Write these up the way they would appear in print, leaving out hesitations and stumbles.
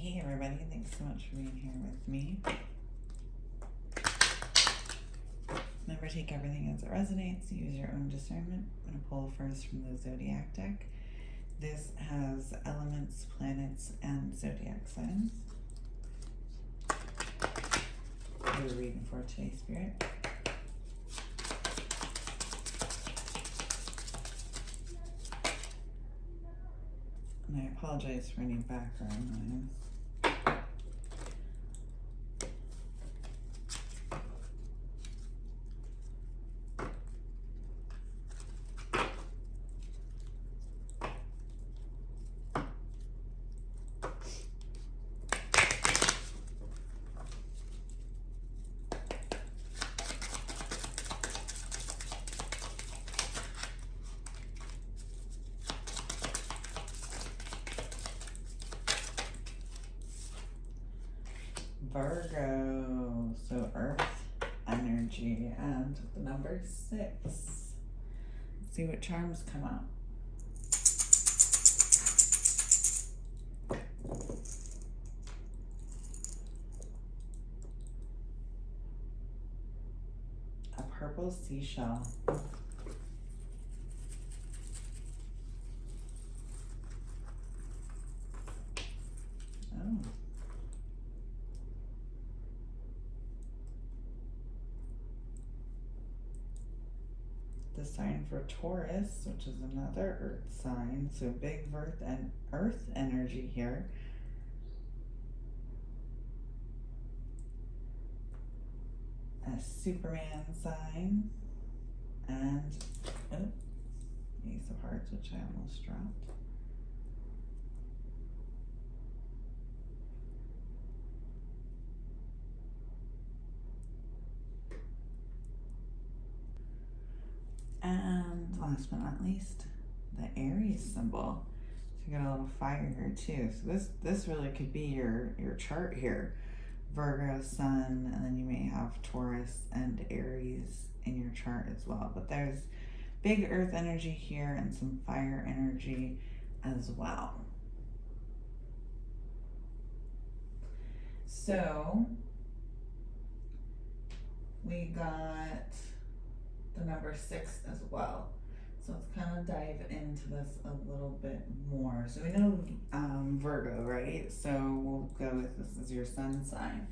Hey everybody, thanks so much for being here with me. Remember, take everything as it resonates, use your own discernment. I'm going to pull first from the Zodiac deck. This has elements, planets, and zodiac signs. We're reading for today, Spirit. And I apologize for any background noise. Virgo, so earth energy and the number 6. Let's see what charms come out. A purple seashell. Oh. The sign for Taurus, which is another earth sign, so big earth energy here. A Superman sign, and Ace of Hearts, which I almost dropped. And last but not least, the Aries symbol. So you got a little fire here too. So this really could be your chart here. Virgo, Sun, and then you may have Taurus and Aries in your chart as well. But there's big earth energy here and some fire energy as well. So we got the number 6 as well. So let's kind of dive into this a little bit more. So we know Virgo, right? So we'll go with this as your sun sign.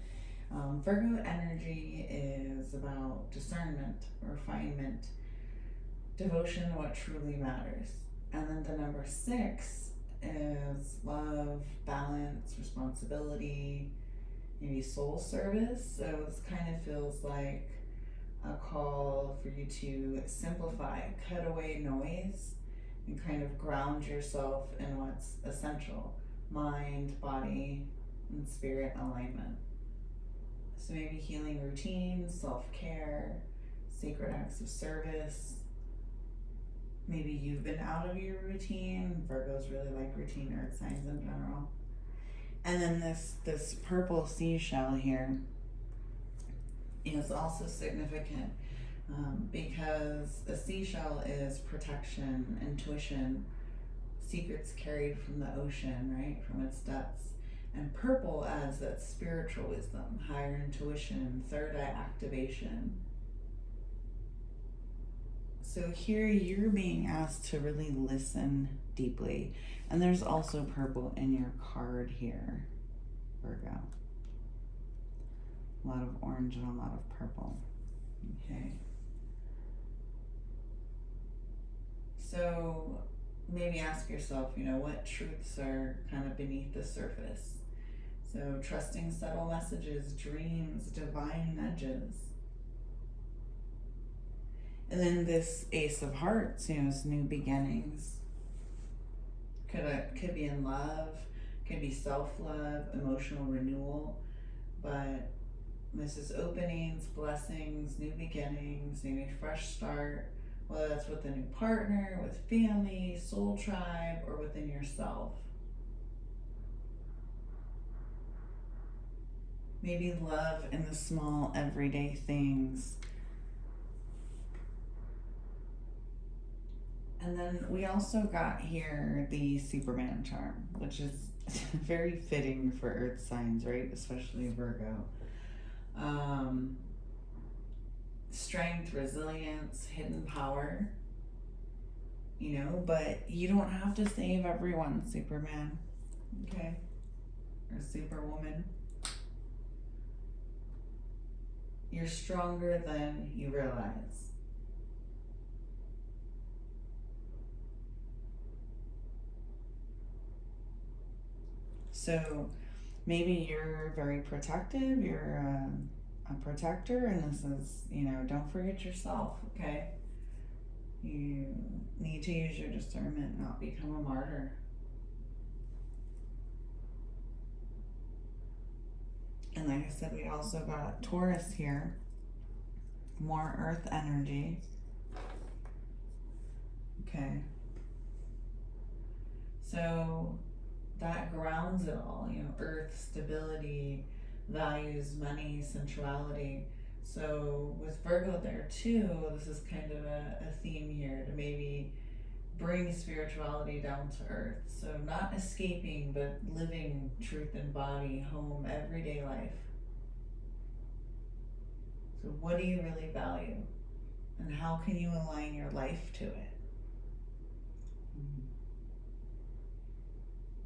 Virgo energy is about discernment, refinement, devotion to what truly matters. And then the number 6 is love, balance, responsibility, maybe soul service. So this kind of feels like a call for you to simplify, cut away noise, and kind of ground yourself in what's essential: mind, body, and spirit alignment. So maybe healing routines, self-care, sacred acts of service. Maybe you've been out of your routine. Virgos really like routine, earth signs in general. And then this purple seashell here is also significant because the seashell is protection, intuition, secrets carried from the ocean, right, from its depths. And purple adds that spiritual wisdom, higher intuition, third eye activation. So here you're being asked to really listen deeply. And there's also purple in your card here, Virgo. A lot of orange and a lot of purple. Okay. So maybe ask yourself, what truths are kind of beneath the surface. So trusting subtle messages, dreams, divine nudges. And then this Ace of Hearts, is new beginnings. Could be in love, could be self-love, emotional renewal, but this is openings, blessings, new beginnings, maybe fresh start, whether that's with a new partner, with family, soul tribe, or within yourself. Maybe love in the small everyday things. And then we also got here the Superman charm, which is very fitting for earth signs, right? Especially Virgo. Strength, resilience, hidden power, you know, but you don't have to save everyone, Superman, okay? Or Superwoman. You're stronger than you realize. So maybe you're very protective, you're a protector, and this is, you know, don't forget yourself, okay? You need to use your discernment, not become a martyr. And like I said, we also got Taurus here, more earth energy. Okay. So that grounds it all, you know, earth, stability, values, money, sensuality. So with Virgo there too, this is kind of a theme here to maybe bring spirituality down to earth. So not escaping, but living truth in body, home, everyday life. So what do you really value? And how can you align your life to it?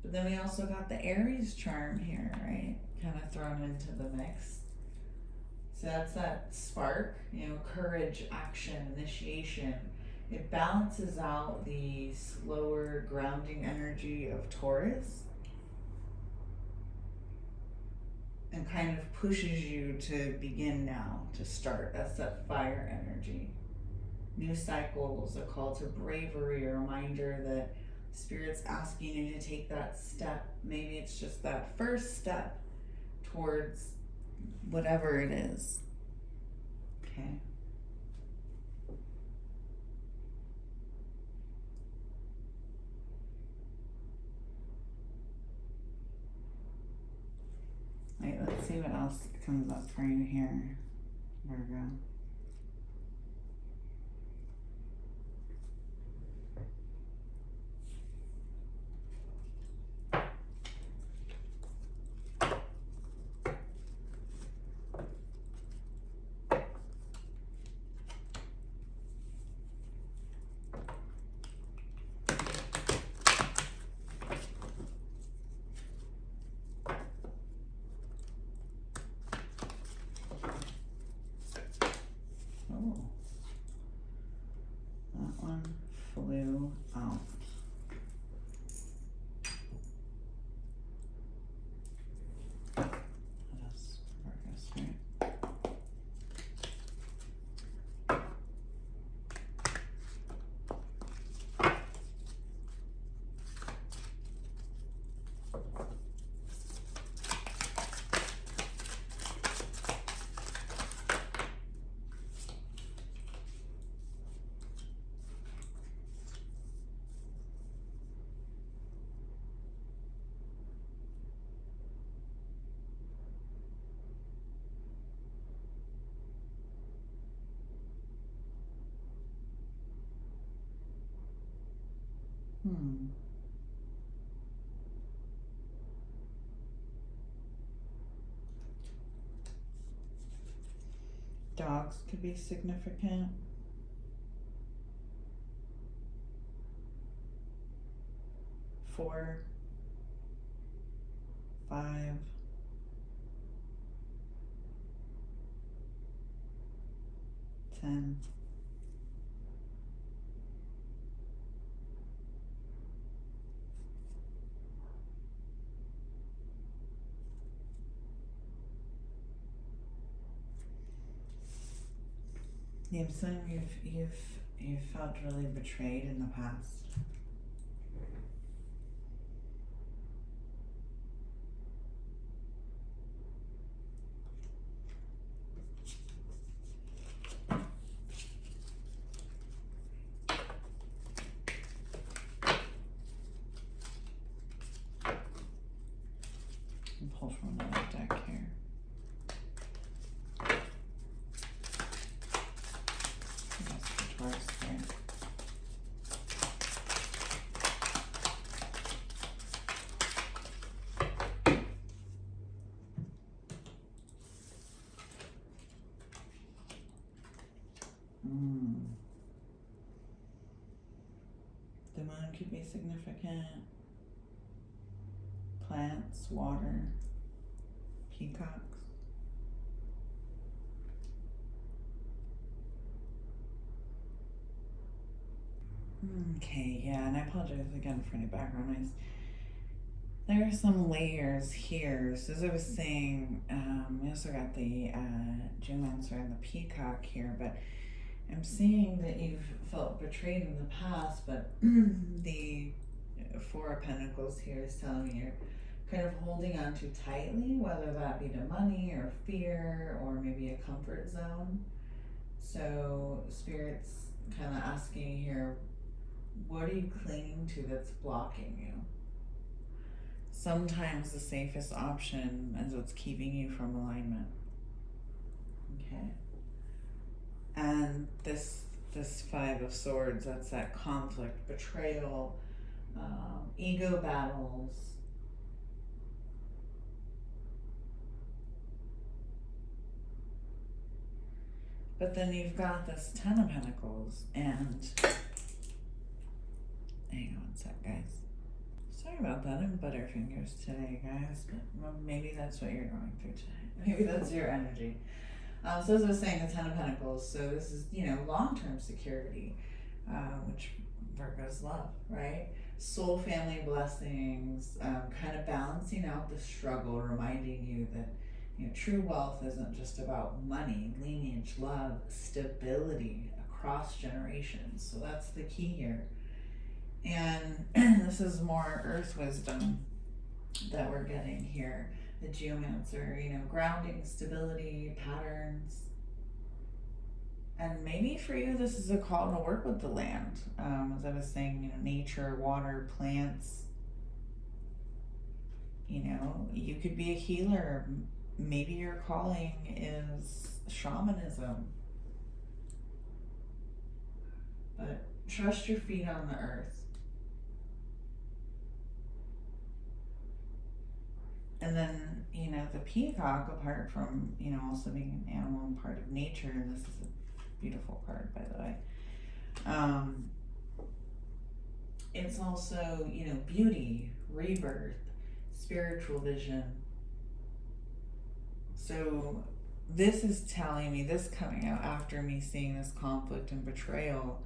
But then we also got the Aries charm here, right? Kind of thrown into the mix. So that's that spark, you know, courage, action, initiation. It balances out the slower grounding energy of Taurus and kind of pushes you to begin now, to start. That's that fire energy. New cycles, a call to bravery, a reminder that Spirit's asking you to take that step. Maybe it's just that first step towards whatever it is. Okay. All right, let's see what else comes up for you here, Virgo. Oh, that one flew out. That's Virgo, right? Dogs could be significant. Four, 5, 10. Yeah, I'm saying you've felt really betrayed in the past. And pull from another deck here. That's the Taurus there. could be significant. Plants, water, peacocks. Okay, yeah, and I apologize again for any background noise. There are some layers here. So as I was saying, we also got the Geomancer and the Peacock here, but I'm seeing that you've felt betrayed in the past, but the Four of Pentacles here is telling me you're kind of holding on too tightly, whether that be to money or fear or maybe a comfort zone. So Spirit's kind of asking you here, what are you clinging to that's blocking you? Sometimes the safest option is what's keeping you from alignment. Okay. And this Five of Swords, that's that conflict, betrayal, ego battles. But then you've got this Ten of Pentacles, and hang on one sec, guys. Sorry about that, I'm butterfingers today, guys, but maybe that's what you're going through today. Maybe that's your energy. So as I was saying, the Ten of Pentacles, so this is, long-term security, which Virgos love, right? Soul family blessings, kind of balancing out the struggle, reminding you that true wealth isn't just about money, lineage, love, stability across generations. So that's the key here. And this is more earth wisdom that we're getting here. The Geomancer, grounding, stability, patterns. And maybe for you, this is a call to work with the land. As I was saying, nature, water, plants. You could be a healer. Maybe your calling is shamanism. But trust your feet on the earth. And then, the peacock, apart from, also being an animal and part of nature, and this is a beautiful card, by the way. It's also, beauty, rebirth, spiritual vision. So this is telling me, this coming out after me seeing this conflict and betrayal,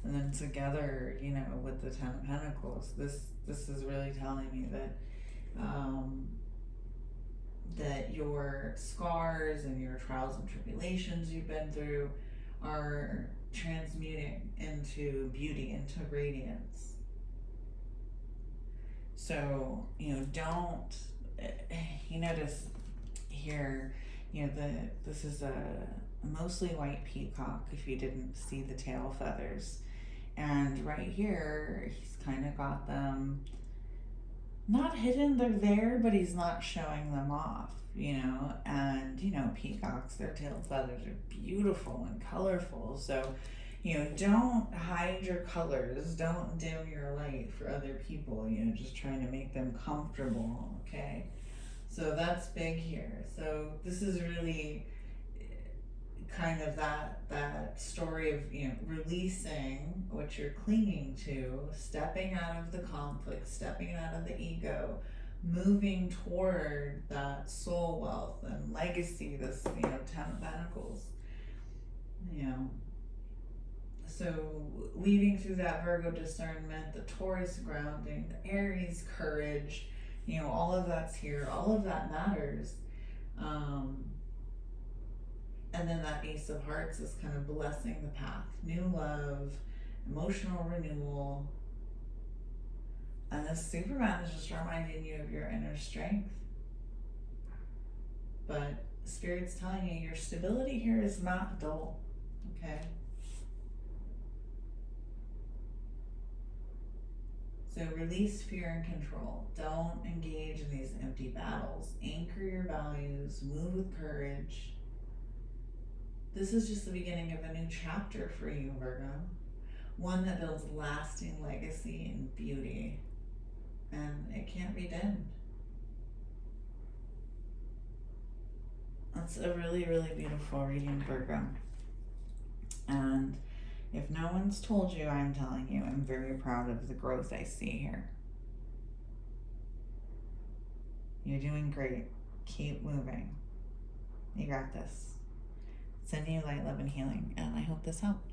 and then together, with the Ten of Pentacles, this is really telling me that that your scars and your trials and tribulations you've been through are transmuting into beauty, into radiance. So, don't, you notice here, this is a mostly white peacock if you didn't see the tail feathers. And right here, he's kind of got them not hidden, they're there, but he's not showing them off, and, peacocks, their tail feathers are beautiful and colorful. So, don't hide your colors, don't dim your light for other people, just trying to make them comfortable, okay? So that's big here. So this is really kind of that story of, releasing what you're clinging to, stepping out of the conflict, stepping out of the ego, moving toward that soul wealth and legacy, this, Ten of Pentacles, So weaving through that Virgo discernment, the Taurus grounding, the Aries courage, all of that's here, all of that matters. And then that Ace of Hearts is kind of blessing the path. New love, emotional renewal. And this Superman is just reminding you of your inner strength. But Spirit's telling you your stability here is not dull, okay? So release fear and control. Don't engage in these empty battles. Anchor your values, move with courage. This is just the beginning of a new chapter for you, Virgo. One that builds lasting legacy and beauty. And it can't be dimmed. That's a really, really beautiful reading, Virgo. And If no one's told you, I'm telling you, I'm very proud of the growth I see here. You're doing great. Keep moving. You got this. Sending you light, love, and healing, and I hope this helped.